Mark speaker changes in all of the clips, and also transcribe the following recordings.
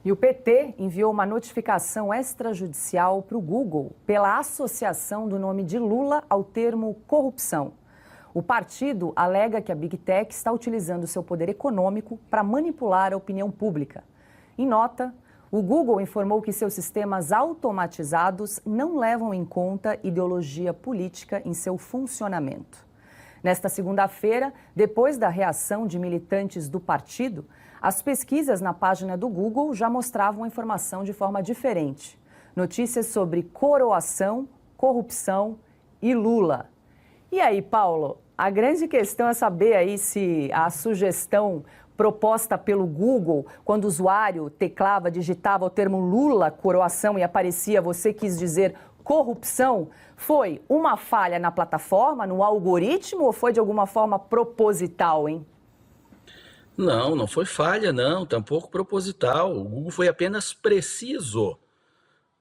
Speaker 1: E o PT enviou uma notificação extrajudicial para o Google pela associação do nome de Lula ao termo corrupção. O partido alega que a Big Tech está utilizando seu poder econômico para manipular a opinião pública. Em nota, o Google informou que seus sistemas automatizados não levam em conta ideologia política em seu funcionamento. Nesta segunda-feira, depois da reação de militantes do partido, as pesquisas na página do Google já mostravam a informação de forma diferente. Notícias sobre coroação, corrupção e Lula. E aí, Paulo, a grande questão é saber aí se a sugestão proposta pelo Google, quando o usuário teclava, digitava o termo Lula, coroação e aparecia, você quis dizer corrupção, foi uma falha na plataforma, no algoritmo, ou foi de alguma forma proposital, hein?
Speaker 2: Não, não foi falha, não, tampouco proposital. O Google foi apenas preciso.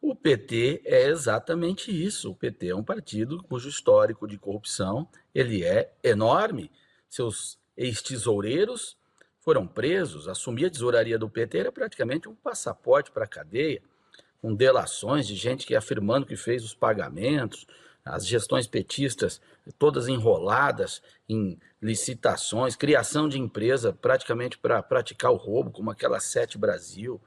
Speaker 2: O PT é exatamente isso. O PT é um partido cujo histórico de corrupção ele é enorme. Seus ex-tesoureiros foram presos. Assumir a tesouraria do PT era praticamente um passaporte para a cadeia, com delações de gente que afirmando que fez os pagamentos, as gestões petistas todas enroladas em licitações, criação de empresa praticamente para praticar o roubo, como aquela Sete Brasil,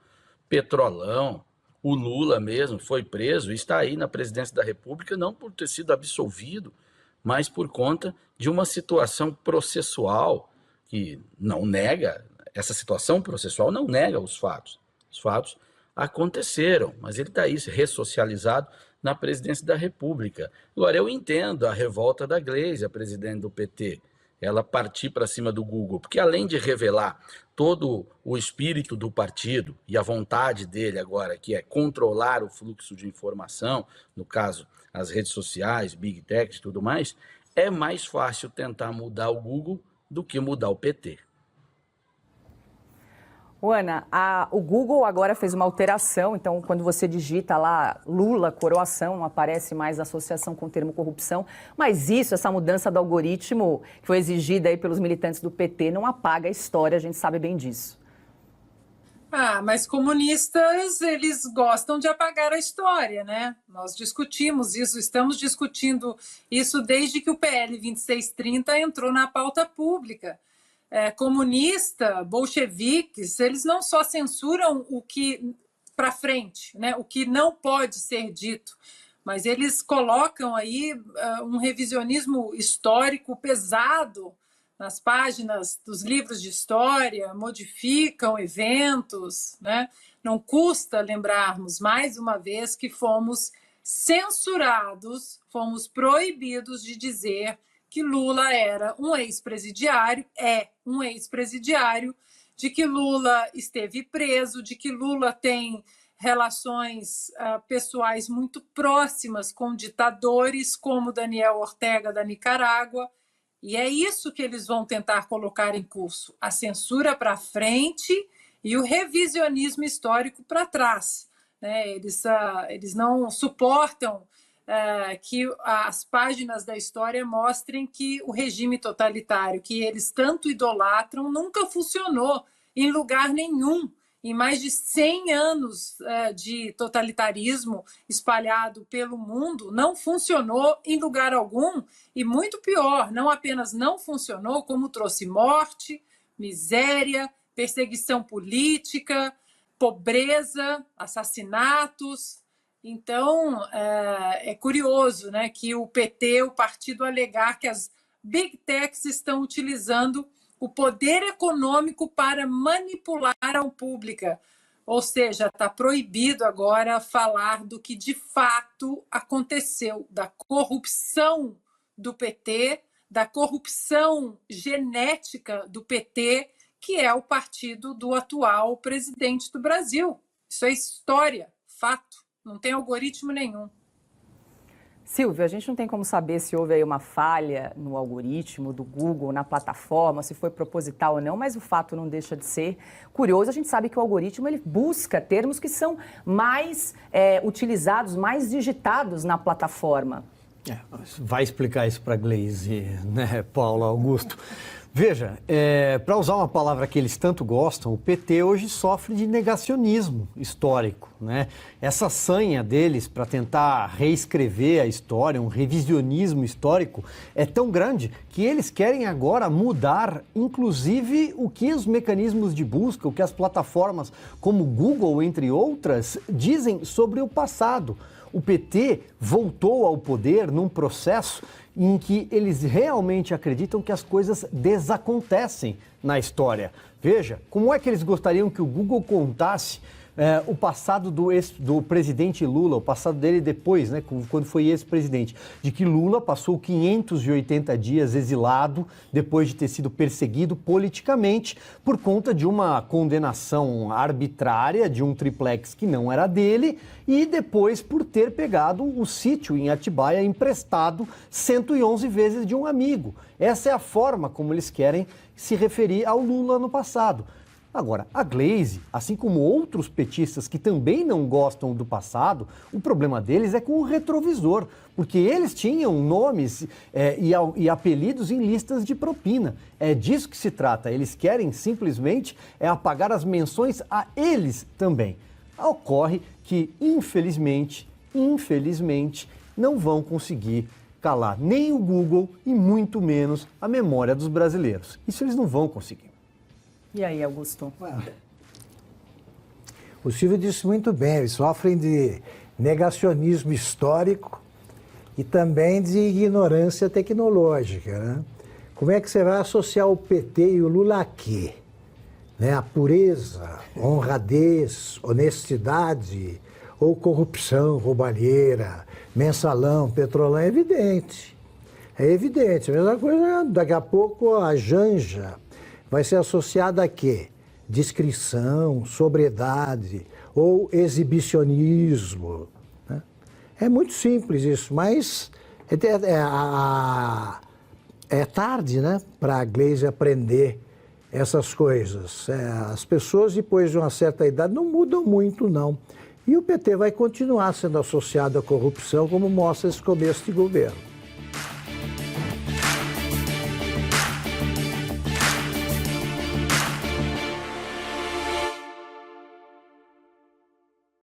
Speaker 2: Petrolão. O Lula mesmo foi preso e está aí na presidência da República não por ter sido absolvido, mas por conta de uma situação processual que não nega, essa situação processual não nega os fatos. Os fatos aconteceram, mas ele está aí ressocializado na presidência da República. Agora, eu entendo a revolta da Gleisi, a presidente do PT, ela partir para cima do Google, porque além de revelar todo o espírito do partido e a vontade dele agora, que é controlar o fluxo de informação, no caso, as redes sociais, Big Tech e tudo mais, é mais fácil tentar mudar o Google do que mudar o PT.
Speaker 1: Ana, o Google agora fez uma alteração, então quando você digita lá Lula, coroação, aparece mais associação com o termo corrupção, mas essa mudança do algoritmo que foi exigida aí pelos militantes do PT não apaga a história, a gente sabe bem disso.
Speaker 3: Mas comunistas, eles gostam de apagar a história, né? Nós discutimos isso, estamos discutindo isso desde que o PL 2630 entrou na pauta pública. Comunista, bolcheviques, eles não só censuram o que para frente, né, o que não pode ser dito, mas eles colocam aí um revisionismo histórico pesado nas páginas dos livros de história, modificam eventos, né? Não custa lembrarmos mais uma vez que fomos censurados, fomos proibidos de dizer que Lula era um ex-presidiário, de que Lula esteve preso, de que Lula tem relações pessoais muito próximas com ditadores como Daniel Ortega da Nicarágua, e é isso que eles vão tentar colocar em curso, a censura para frente e o revisionismo histórico para trás, né? Eles não suportam que as páginas da história mostrem que o regime totalitário que eles tanto idolatram nunca funcionou em lugar nenhum. Em mais de 100 anos de totalitarismo espalhado pelo mundo, não funcionou em lugar algum, e muito pior, não apenas não funcionou, como trouxe morte, miséria, perseguição política, pobreza, assassinatos. Então, é curioso, né, que o PT, o partido, alegar que as Big Techs estão utilizando o poder econômico para manipular a opinião pública. Ou seja, está proibido agora falar do que de fato aconteceu, da corrupção do PT, da corrupção genética do PT, que é o partido do atual presidente do Brasil. Isso é história, fato. Não tem algoritmo nenhum.
Speaker 1: Silvia, a gente não tem como saber se houve aí uma falha no algoritmo do Google, na plataforma, se foi proposital ou não, mas o fato não deixa de ser curioso. A gente sabe que o algoritmo ele busca termos que são mais utilizados, mais digitados na plataforma.
Speaker 4: Vai explicar isso para a Gleisi, né, Paulo Augusto? Veja, para usar uma palavra que eles tanto gostam, o PT hoje sofre de negacionismo histórico, né? Essa sanha deles para tentar reescrever a história, um revisionismo histórico, é tão grande que eles querem agora mudar, inclusive, o que os mecanismos de busca, o que as plataformas como Google, entre outras, dizem sobre o passado. O PT voltou ao poder num processo em que eles realmente acreditam que as coisas desacontecem na história. Veja, como é que eles gostariam que o Google contasse o passado do presidente Lula, o passado dele depois, né, quando foi ex-presidente, de que Lula passou 580 dias exilado depois de ter sido perseguido politicamente por conta de uma condenação arbitrária de um triplex que não era dele e depois por ter pegado o sítio em Atibaia emprestado 111 vezes de um amigo. Essa é a forma como eles querem se referir ao Lula no passado. Agora, a Glaze, assim como outros petistas que também não gostam do passado, o problema deles é com o retrovisor, porque eles tinham nomes e apelidos em listas de propina. É disso que se trata. Eles querem simplesmente apagar as menções a eles também. Ocorre que, infelizmente, não vão conseguir calar nem o Google e muito menos a memória dos brasileiros. Isso eles não vão conseguir.
Speaker 1: E aí, Augusto?
Speaker 5: O Silvio disse muito bem, eles sofrem de negacionismo histórico e também de ignorância tecnológica, né? Como é que você vai associar o PT e o Lula a quê? Né? A pureza, honradez, honestidade ou corrupção, roubalheira, mensalão, petrolão, é evidente. É evidente. A mesma coisa, daqui a pouco a Janja vai ser associada a quê? Discrição, sobriedade ou exibicionismo. Né? É muito simples isso, mas é tarde, né, para a Glaze aprender essas coisas. As pessoas, depois de uma certa idade, não mudam muito, não. E o PT vai continuar sendo associado à corrupção, como mostra esse começo de governo.